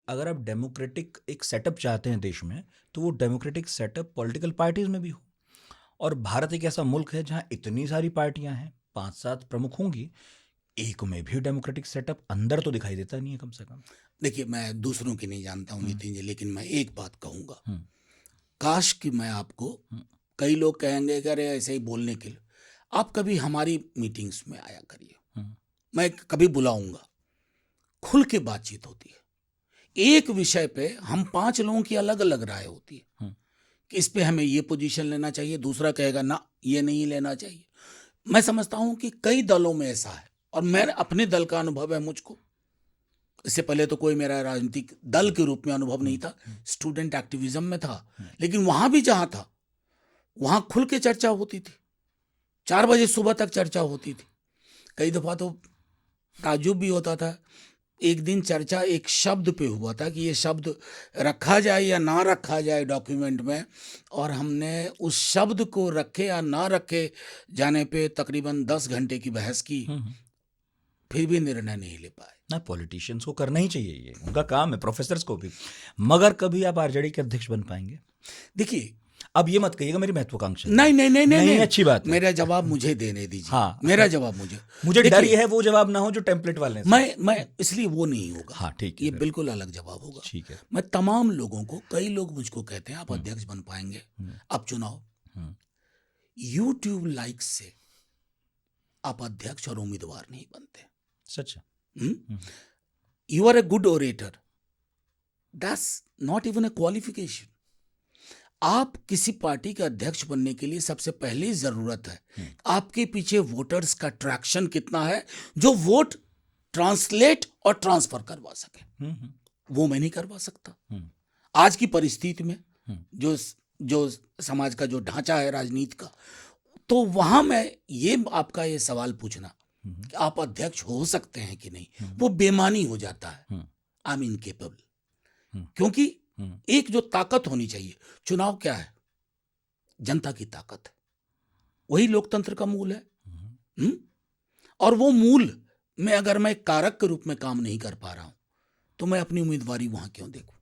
अगर आप डेमोक्रेटिक एक सेटअप चाहते हैं देश में, तो वो डेमोक्रेटिक सेटअप पॉलिटिकल पार्टीज में भी हो। और भारत एक ऐसा मुल्क है जहाँ इतनी सारी पार्टियां हैं, 5-7 प्रमुख होंगी, एक में भी डेमोक्रेटिक सेटअप अंदर तो दिखाई देता नहीं है कम से कम। देखिए, मैं दूसरों की नहीं जानता हूँ नितिन जी, लेकिन मैं एक बात कहूँगा, हम्म, काश कि मैं आपको, कई लोग कहेंगे कि अरे ऐसे ही बोलने के लिए, आप कभी हमारी मीटिंग्स में आया करिए, हम्म, मैं कभी बुलाऊंगा, खुल के बातचीत होती है। एक विषय पे हम 5 लोगों की अलग अलग राय होती है हम्म, कि इस पे हमें ये पोजीशन लेना चाहिए, दूसरा कहेगा ना ये नहीं लेना चाहिए। मैं समझता हूं कि कई दलों में ऐसा है, और मैं अपने दल का अनुभव है मुझको, इससे पहले तो कोई मेरा राजनीतिक दल के रूप में अनुभव नहीं था, स्टूडेंट एक्टिविज्म में था, लेकिन वहां भी जहां था वहां खुल के चर्चा होती थी, 4 बजे सुबह तक चर्चा होती थी। कई दफा तो ताज्जुब भी होता था, एक दिन चर्चा एक शब्द पे हुआ था कि ये शब्द रखा जाए या ना रखा जाए डॉक्यूमेंट में, और हमने उस शब्द को रखे या ना रखे जाने पे तकरीबन 10 घंटे की बहस की, फिर भी निर्णय नहीं ले पाए। ना पॉलिटिशियंस को करना ही चाहिए, ये उनका काम है, प्रोफेसर्स को भी। मगर कभी आप आरजेडी के अध्यक्ष बन पाएंगे? देखिए, अब ये मत कहिएगा मेरी महत्वाकांक्षा है। नहीं नहीं नहीं नहीं नहीं, नहीं, अच्छी बात है। मेरा जवाब मुझे देने दीजिए। हाँ, मेरा जवाब मुझे डर देखिए, ये है वो जवाब ना हो जो टेम्पलेट वाले हैं। मैं इसलिए वो नहीं होगा। हाँ, ठीक है ये फिर। बिल्कुल अलग जवाब होगा। ठीक है। मैं तमाम लोगों को, कई लोग मुझको कहते हैं आप अध्यक्ष बन पाएंगे, अब चुनाव, यूट्यूब लाइक्स से आप अध्यक्ष और उम्मीदवार नहीं बनते। सच है। You are a good orator, that's not even a qualification. आप किसी पार्टी के अध्यक्ष बनने के लिए सबसे पहली जरूरत है आपके पीछे वोटर्स का ट्रैक्शन कितना है, जो वोट ट्रांसलेट और ट्रांसफर करवा सके। वो मैं नहीं करवा सकता आज की परिस्थिति में, जो समाज का जो ढांचा है राजनीति का। तो वहां मैं ये आपका ये सवाल पूछना कि आप अध्यक्ष हो सकते हैं कि नहीं, वो बेमानी हो जाता है। I am incapable. क्योंकि एक जो ताकत होनी चाहिए, चुनाव क्या है? जनता की ताकत है, वही लोकतंत्र का मूल है। और वो मूल में अगर मैं कारक के रूप में काम नहीं कर पा रहा हूं, तो मैं अपनी उम्मीदवारी वहां क्यों देखूं?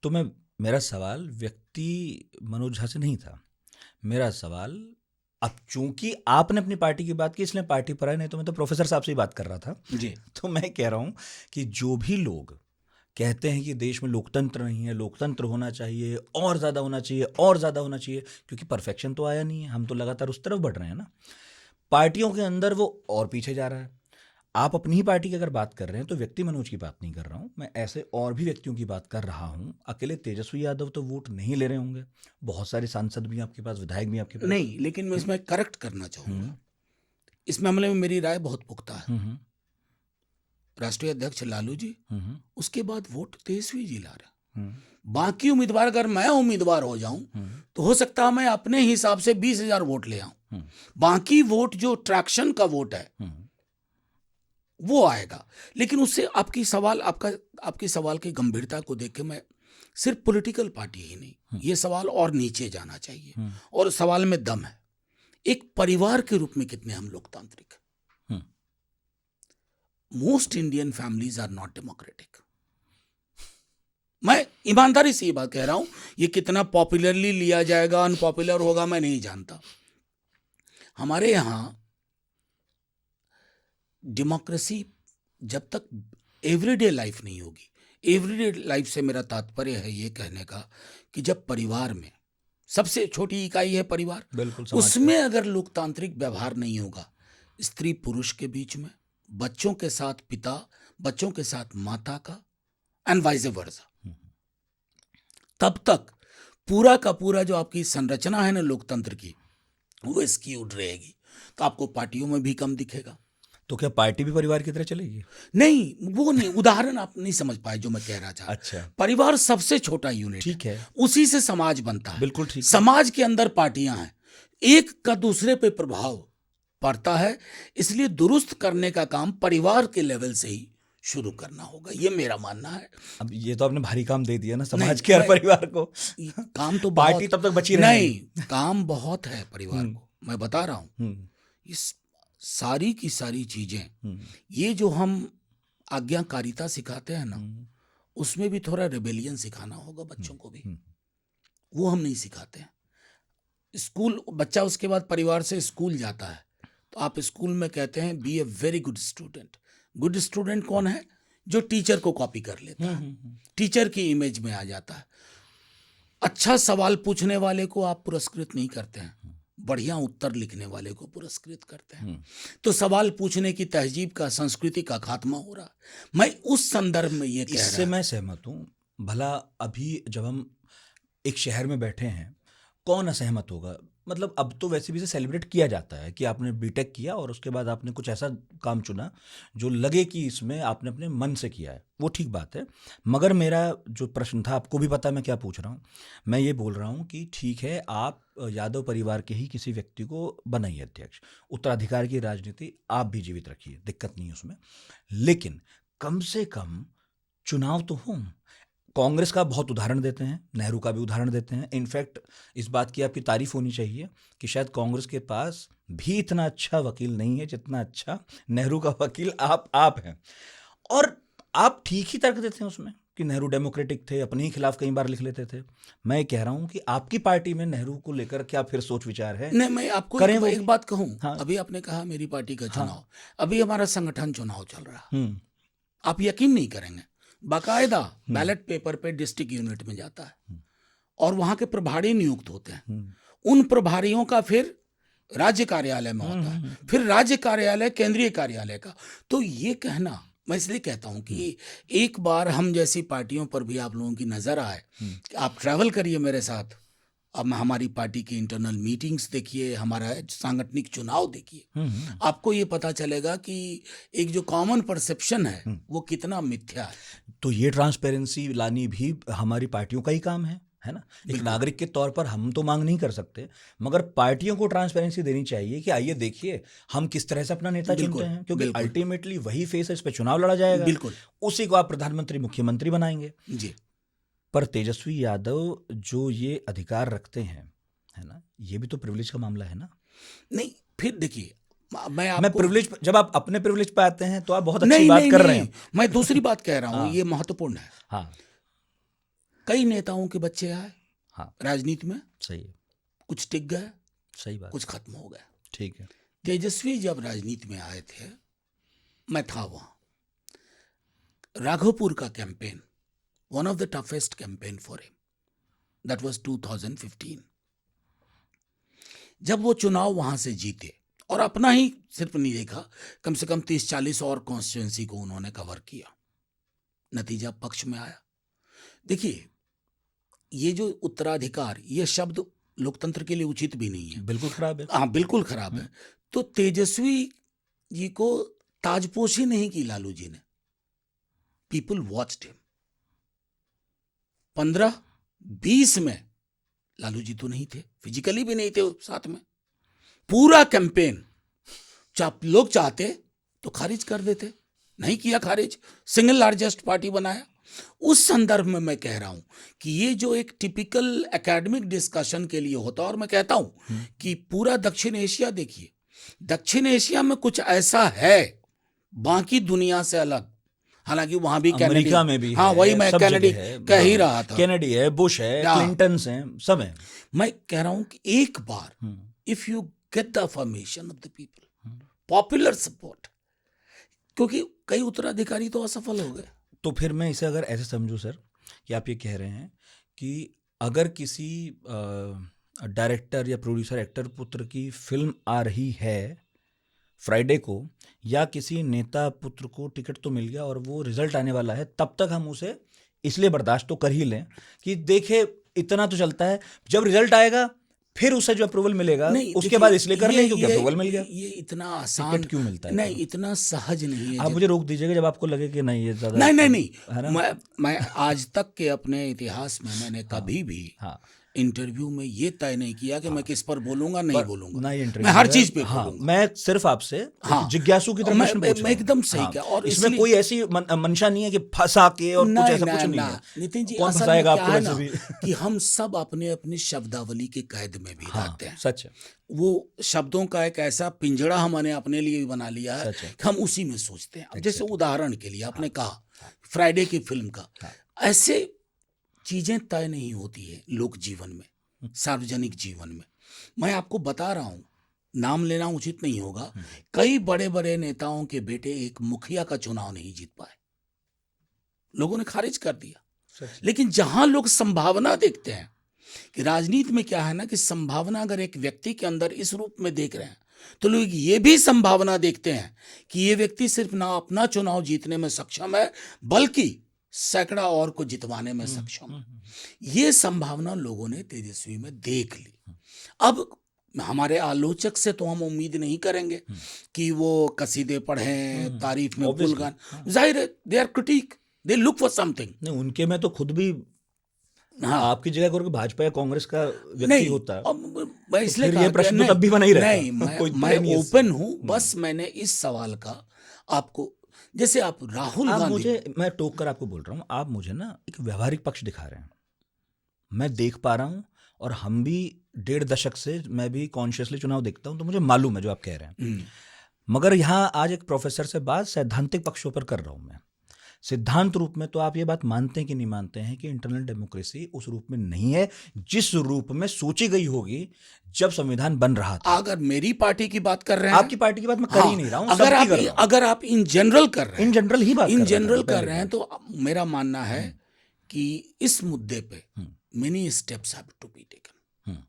तो मेरा सवाल व्यक्ति मनोज झा से नहीं था। मेरा सवाल, अब चूंकि आपने अपनी पार्टी की बात की इसलिए पार्टी पर आए, नहीं तो मैं तो प्रोफेसर साहब से ही बात कर रहा था जी। तो मैं कह रहा हूं कि जो भी लोग कहते हैं कि देश में लोकतंत्र नहीं है, लोकतंत्र होना चाहिए, और ज़्यादा होना चाहिए, और ज़्यादा होना चाहिए, क्योंकि परफेक्शन तो आया नहीं है, हम तो लगातार उस तरफ बढ़ रहे हैं ना। पार्टियों के अंदर वो और पीछे जा रहा है। आप अपनी ही पार्टी की अगर बात कर रहे हैं तो व्यक्ति मनोज की बात नहीं कर रहा हूं मैं, ऐसे और भी व्यक्तियों की बात कर रहा हूं। अकेले तेजस्वी यादव तो वोट नहीं ले रहे होंगे, बहुत सारे सांसद भी आपके पास, विधायक भी आपके पास। नहीं, लेकिन मैं इसमें करेक्ट करना चाहूंगा। इस मामले में मेरी राय बहुत पुख्ता है। राष्ट्रीय अध्यक्ष लालू जी, उसके बाद वोट तेजस्वी जी ला रहे। बाकी उम्मीदवार, अगर मैं उम्मीदवार हो जाऊं तो हो सकता है मैं अपने हिसाब से 20,000 वोट ले आऊं। बाकी वोट जो ट्रैक्शन का वोट है वो आएगा। लेकिन उससे आपकी सवाल की गंभीरता को देख के मैं सिर्फ पॉलिटिकल पार्टी ही नहीं, ये सवाल और नीचे जाना चाहिए, और सवाल में दम है। एक परिवार के रूप में कितने हम लोकतांत्रिक? Most Indian families are not democratic. मैं ईमानदारी से ये बात कह रहा हूं। ये कितना पॉपुलरली लिया जाएगा, अनपॉपुलर होगा, मैं नहीं जानता। हमारे यहां डेमोक्रेसी जब तक एवरीडे लाइफ नहीं होगी, एवरीडे लाइफ से मेरा तात्पर्य है ये कहने का कि जब परिवार में सबसे छोटी इकाई है परिवार, बिल्कुल, उसमें अगर लोकतांत्रिक व्यवहार नहीं होगा, स्त्री पुरुष के बीच में, बच्चों के साथ पिता, बच्चों के साथ माता का, एंड वाइस वर्सा, तब तक पूरा का पूरा जो आपकी संरचना है ना लोकतंत्र की, वो स्क्यूड रहेगी। तो आपको पार्टियों में भी कम दिखेगा। तो क्या पार्टी भी परिवार की तरह चलेगी? नहीं, वो नहीं, उदाहरण आप नहीं समझ पाए जो मैं कह रहा था। अच्छा, परिवार सबसे छोटा यूनिट ठीक है, उसी से समाज बनता है। बिल्कुल ठीक है। समाज के अंदर पार्टियां हैं, एक का दूसरे पे प्रभाव पड़ता है, इसलिए दुरुस्त करने का काम परिवार के लेवल से ही शुरू करना होगा, ये मेरा मानना है। अब ये तो आपने भारी काम दे दिया ना समाज के हर परिवार को। काम तो पार्टी तब तक बची रहेगी। नहीं, काम बहुत है परिवार को, मैं बता रहा हूं। इस सारी की सारी चीजें, ये जो हम आज्ञाकारिता सिखाते हैं ना, उसमें भी थोड़ा रिबेलियन सिखाना होगा बच्चों को भी, वो हम नहीं सिखाते हैं। स्कूल, बच्चा उसके बाद परिवार से स्कूल जाता है तो आप स्कूल में कहते हैं be a very good student. Good student कौन है? जो टीचर को कॉपी कर लेता है, टीचर की इमेज में आ जाता है। अच्छा सवाल पूछने वाले को आप पुरस्कृत नहीं करते हैं, बढ़िया उत्तर लिखने वाले को पुरस्कृत करते हैं। तो सवाल पूछने की तहजीब का, संस्कृति का खात्मा हो रहा है। मैं उस संदर्भ में ये कह इससे रहा मैं सहमत हूँ। भला अभी जब हम एक शहर में बैठे हैं, कौन असहमत होगा? मतलब अब तो वैसे भी से सेलिब्रेट किया जाता है कि आपने बीटेक किया और उसके बाद आपने कुछ ऐसा काम चुना जो लगे कि इसमें आपने अपने मन से किया है, वो ठीक बात है। मगर मेरा जो प्रश्न था, आपको भी पता है मैं क्या पूछ रहा हूँ। मैं ये बोल रहा हूँ कि ठीक है, आप यादव परिवार के ही किसी व्यक्ति को बनाइए अध्यक्ष, उत्तराधिकार की राजनीति आप भी जीवित रखिए, दिक्कत नहीं है उसमें, लेकिन कम से कम चुनाव तो हों। कांग्रेस का बहुत उदाहरण देते हैं, नेहरू का भी उदाहरण देते हैं। इनफैक्ट इस बात की आपकी तारीफ होनी चाहिए कि शायद कांग्रेस के पास भी इतना अच्छा वकील नहीं है जितना अच्छा नेहरू का वकील आप हैं। और आप ठीक ही तर्क देते हैं उसमें कि नेहरू डेमोक्रेटिक थे, अपने ही खिलाफ कई बार लिख लेते थे। मैं कह रहा हूं कि आपकी पार्टी में नेहरू को लेकर क्या फिर सोच विचार है? नहीं, मैं आपको करें एक बात कहूं। हाँ। अभी आपने कहा मेरी पार्टी का हाँ। चुनाव, अभी हमारा संगठन चुनाव चल रहा है। आप यकीन नहीं करेंगे, बाकायदा बैलेट पेपर पे डिस्ट्रिक्ट यूनिट में जाता है और वहां के प्रभारी नियुक्त होते हैं। उन प्रभारियों का फिर राज्य कार्यालय में होता है, फिर राज्य कार्यालय केंद्रीय कार्यालय का। तो ये कहना, मैं इसलिए कहता हूं कि एक बार हम जैसी पार्टियों पर भी आप लोगों की नजर आए, कि आप ट्रैवल करिए मेरे साथ, अब हमारी पार्टी की इंटरनल मीटिंग्स देखिए, हमारा सांगठनिक चुनाव देखिए, आपको ये पता चलेगा कि एक जो कॉमन परसेप्शन है वो कितना मिथ्या है। तो ये ट्रांसपेरेंसी लानी भी हमारी पार्टियों का ही काम है ना? एक नागरिक के तौर पर हम तो मांग नहीं कर सकते, मगर पार्टियों को ट्रांसपेरेंसी देनी चाहिए कि आइए देखिए हम किस तरह से अपना नेता चुनते हैं, क्योंकि अल्टीमेटली वही फेस है, इस पे चुनाव लड़ा जाएगा, बिल्कुल उसी को आप प्रधानमंत्री मुख्यमंत्री बनाएंगे जी। पर तेजस्वी यादव जो ये अधिकार रखते हैं, है ना, ये भी तो प्रिविलेज का मामला है ना? नहीं, फिर देखिए, मैं प्रिविलेज, जब आप अपने प्रिविलेज पे आते हैं तो आप बहुत अच्छी बात कर रहे हैं। मैं दूसरी बात कह रहा हूँ, ये महत्वपूर्ण है। हाँ, कई नेताओं के बच्चे आए राजनीति में, सही है, कुछ टिक गए, सही बात, कुछ खत्म हो गए। ठीक है। तेजस्वी जब राजनीति में आए थे, मैं था वहां, राघोपुर का campaign, one of the toughest campaign for him, that was 2015। जब वो चुनाव वहां से जीते और अपना ही सिर्फ नहीं देखा, कम से कम 30-40 और कॉन्स्टिट्यूएंसी को उन्होंने कवर किया, नतीजा पक्ष में आया। देखिए, ये जो उत्तराधिकार, ये शब्द लोकतंत्र के लिए उचित भी नहीं है, बिल्कुल खराब है। हाँ, बिल्कुल खराब है। तो तेजस्वी जी को ताजपोशी नहीं की लालू जी ने, पीपल वॉच्ड हिम। 15-20 में लालू जी तो नहीं थे, फिजिकली भी नहीं थे साथ में। पूरा कैंपेन लोग चाहते तो खारिज कर देते, नहीं किया खारिज, सिंगल लार्जेस्ट पार्टी बनाया। उस संदर्भ में मैं कह रहा हूं कि ये जो एक टिपिकल एकेडमिक डिस्कशन के लिए होता है, और मैं कहता हूं कि पूरा दक्षिण एशिया देखिए, दक्षिण एशिया में कुछ ऐसा है बाकी दुनिया से अलग, हालांकि वहां भी अमेरिका में भी हाँ है, वही मैं कैनेडी कह ही रहा था, कैनेडी है, बुश है, क्लिंटन हैं, सब है। मैं कह रहा हूं कि एक बार if you get the affirmation of the people, popular support, क्योंकि कई उत्तराधिकारी तो असफल हो गए। तो फिर मैं इसे अगर ऐसे समझूं सर, कि आप ये कह रहे हैं कि अगर किसी डायरेक्टर या प्रोड्यूसर एक्टर पुत्र की फिल्म आ रही है फ्राइडे को, या किसी नेता पुत्र को टिकट तो मिल गया और वो रिजल्ट आने वाला है, तब तक हम उसे इसलिए बर्दाश्त तो कर ही लें कि देखे इतना तो चलता है, जब रिजल्ट आएगा फिर उसे जो अप्रूवल मिलेगा उसके बाद इसलिए कर लें क्योंकि अप्रूवल मिल गया। ये इतना आसान क्यों मिलता है? नहीं, इतना सहज नहीं है। आप मुझे रोक दीजिएगा जब आपको लगे कि नहीं ये ज्यादा नहीं, मैं आज तक के अपने इतिहास में मैंने कभी भी इंटरव्यू में ये तय नहीं किया कि मैं किस पर बोलूंगा, नहीं बोलूंगा, मैं हर चीज पे बोलूंगा। मैं सिर्फ आपसे जिज्ञासु की तरह प्रश्न पूछ रहा हूं। मैं एकदम सही क्या, और इसमें कोई ऐसी मंशा नहीं है कि फंसा के और कुछ ऐसा कुछ नहीं है। नितिन जी, कौन फंसाएगा आपको वैसे भी? कि हम सब अपने अपनी शब्दावली के कैद में भी रहते हैं। सच है। वो शब्दों का एक ऐसा पिंजड़ा हमने अपने लिए भी बना लिया है कि हम उसी में सोचते हैं। जैसे उदाहरण के लिए आपने कहा फ्राइडे की फिल्म का, ऐसे चीजें तय नहीं होती है लोक जीवन में, सार्वजनिक जीवन में। मैं आपको बता रहा हूं, नाम लेना उचित नहीं होगा, कई बड़े बड़े नेताओं के बेटे एक मुखिया का चुनाव नहीं जीत पाए, लोगों ने खारिज कर दिया। लेकिन जहां लोग संभावना देखते हैं, कि राजनीति में क्या है ना, कि संभावना अगर एक व्यक्ति के अंदर इस रूप में देख रहे हैं, तो लोग ये भी संभावना देखते हैं कि ये व्यक्ति सिर्फ ना अपना चुनाव जीतने में सक्षम है, बल्कि सैकड़ा और को जितवाने में सक्षम है। ये संभावना लोगों ने तेजस्वी में देख ली। अब हमारे आलोचक से तो हम उम्मीद नहीं करेंगे कि वो कसीदे पढ़ें, तारीफ में गुलगान, जाहिर है they are critic, they look for something. नहीं, उनके में तो खुद भी हाँ, आपकी जगह अगर भाजपा या कांग्रेस का व्यक्ति नहीं होता अब मैं इसलिए फिर ये कहा प्रश्न कि तो तब भी बना ही रहता। नहीं, कोई मैं तय नहीं है इससे। ओपन हूं, बस मैंने इस सवाल का आपको, जैसे आप राहुल आप गांधी, मुझे, मैं टोक कर आपको बोल रहा हूँ, आप मुझे ना एक व्यवहारिक पक्ष दिखा रहे हैं, मैं देख पा रहा हूँ, और हम भी 1.5 दशक से मैं भी कॉन्शियसली चुनाव देखता हूँ, तो मुझे मालूम है जो आप कह रहे हैं। मगर यहाँ आज एक प्रोफेसर से बात सैद्धांतिक पक्षों पर कर रहा हूँ मैं। सिद्धांत रूप में तो आप ये बात मानते हैं कि नहीं मानते हैं कि इंटरनल डेमोक्रेसी उस रूप में नहीं है जिस रूप में सोची गई होगी जब संविधान बन रहा था? अगर मेरी पार्टी की बात कर रहे हैं, आपकी पार्टी की बात मैं कर ही नहीं रहा हूँ, अगर आप इन जनरल कर रहे हैं, इन जनरल ही बात इन जनरल कर रहे हैं, तो मेरा मानना है कि इस मुद्दे पे many steps have to be taken.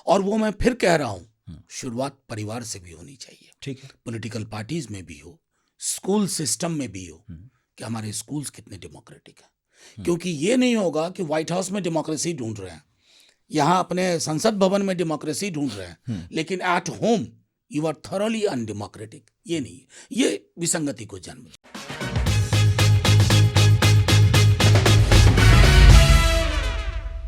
और वो मैं फिर कह रहा हूँ, शुरुआत परिवार से भी होनी चाहिए, ठीक है, पॉलिटिकल पार्टीज में भी हो, स्कूल सिस्टम में भी हो, कि हमारे स्कूल्स कितने डेमोक्रेटिक हैं। क्योंकि ये नहीं होगा कि व्हाइट हाउस में डेमोक्रेसी ढूंढ रहे हैं, यहाँ अपने संसद भवन में डेमोक्रेसी ढूंढ रहे हैं, लेकिन at home you are thoroughly undemocratic. ये नहीं, ये विसंगति को जन्म देगा।